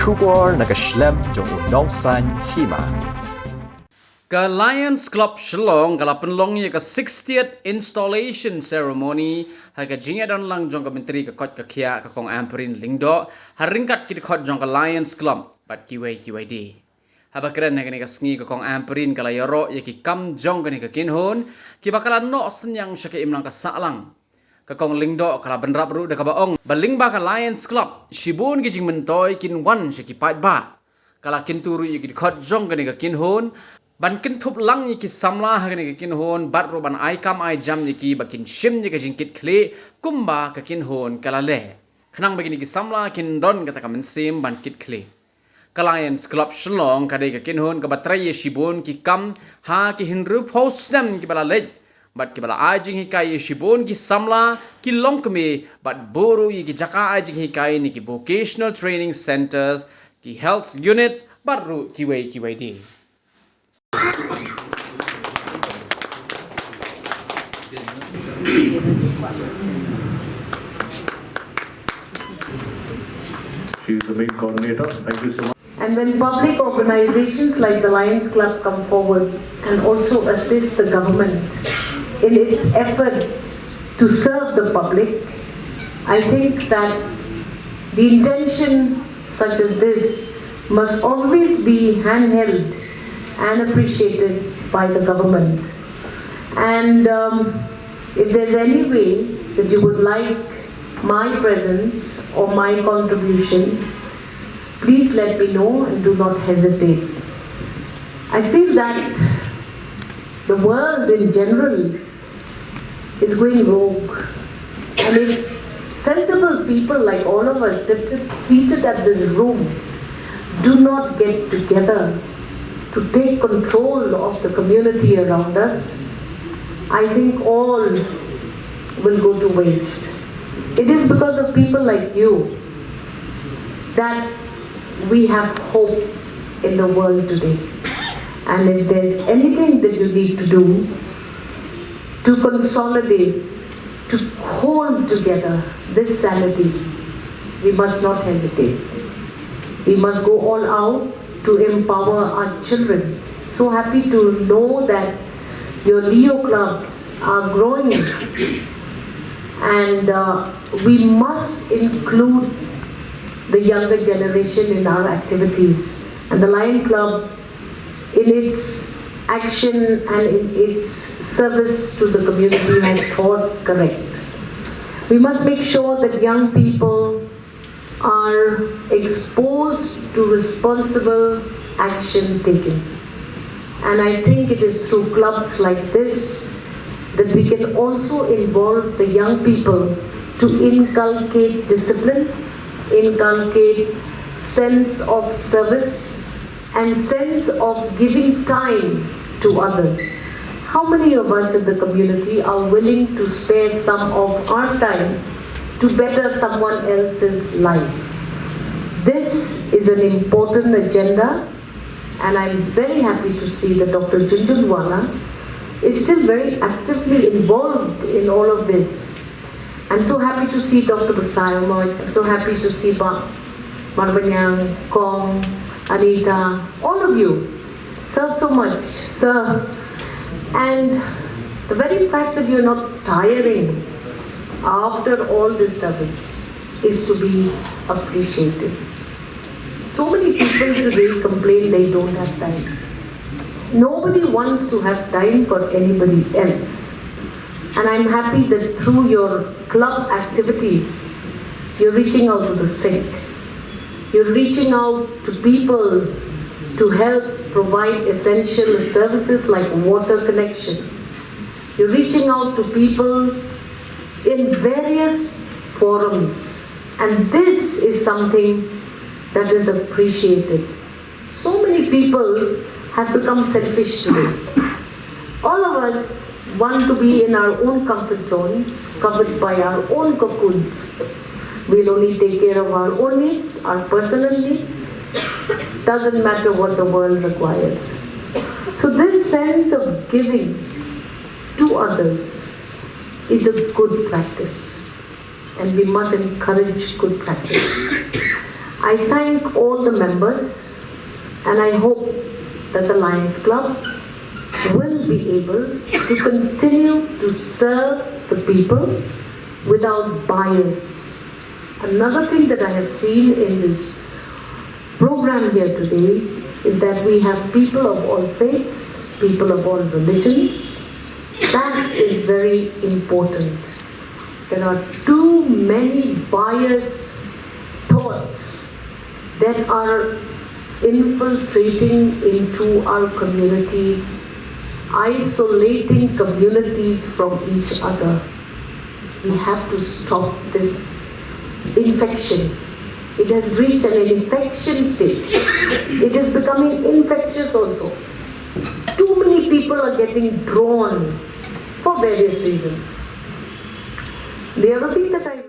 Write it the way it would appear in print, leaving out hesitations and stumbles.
Trubor nakaslem jong unongsan hima. Ka Lions Club Shillong kalapenlong ye ka 60th installation ceremony ha ka jinga don lang jong ka menteri ka kot ka khia ka kong amperin lingdo haringkat ki khot jong ka Lions Club bat kiwai di haba kren ne ka sngi ka kong amperin kala yoro ye ki kam jong ka ni ka kinhon ki bakalan no senyang syake imlang ka salang ka kong lingdo kala benrap ru de ka baong baling ba ka Lions Club shibun ki jing mentoy kin wan syaki pat ba kala kin turu ye ki khot jong ka ni ka kinhon ban kin thup lang yi ki samla ha ni kin hon bat ro ban ai kam ai jam ni ki bakin shim ni ka jingkit khle kumba ka kin hon kala le khnang bagini ki samla kin don ka ta sim ban kit khle Lions Club Shillong ka de ka kin hon ka batrai ye shibon ki kam ha ki hinru phosnam ki bala le bat ki bala ai jing hi kai ye shibon ki samla ki longkme bat boru yi ki jaka ai jing hi kai ni ki vocational training centers ki health units bat ru ki wei di She is the main coordinator. Thank you so much. And when public organizations like the Lions Club come forward and also assist the government in its effort to serve the public, I think that the intention such as this must always be handheld and appreciated by the government. And if there's any way that you would like my presence or my contribution, please let me know and do not hesitate. I feel that the world in general is going rogue. And if sensible people like all of us seated at this room do not get together to take control of the community around us, I think all will go to waste. It is because of people like you that we have hope in the world today. And if there's anything that you need to do to consolidate, to hold together this sanity, we must not hesitate. We must go all out to empower our children. So happy to know that your Leo clubs are growing, and we must include the younger generation in our activities. And the Lion Club, in its action and in its service to the community, has thought correct. We must make sure that young people are exposed to responsible action taken. And I think it is through clubs like this that we can also involve the young people to inculcate discipline, inculcate sense of service and sense of giving time to others. How many of us in the community are willing to spare some of our time to better someone else's life? This is an important agenda, and I'm very happy to see that Dr. Junjunwala is still very actively involved in all of this. I'm so happy to see Dr. Basayomoy, I'm so happy to see Marvanyang, Kong, Anita, all of you. Serve so much, sir. And the very fact that you're not tiring after all this service is to be appreciated. So many people today complain they don't have time. Nobody wants to have time for anybody else. And I'm happy that through your club activities, you're reaching out to the sick. You're reaching out to people to help provide essential services like water connection. You're reaching out to people in various forums. And this is something that is appreciated. So many people have become selfish today. All of us want to be in our own comfort zones, covered by our own cocoons. We'll only take care of our own needs, our personal needs. Doesn't matter what the world requires. So this sense of giving to others is a good practice, and we must encourage good practice. I thank all the members and I hope that the Lions Club will be able to continue to serve the people without bias. Another thing that I have seen in this program here today is that we have people of all faiths, people of all religions. That is very important. There are too many biased thoughts that are infiltrating into our communities, isolating communities from each other. We have to stop this infection. It has reached an infection state. It is becoming infectious also. Too many people are getting drawn for various reasons. The other thing that I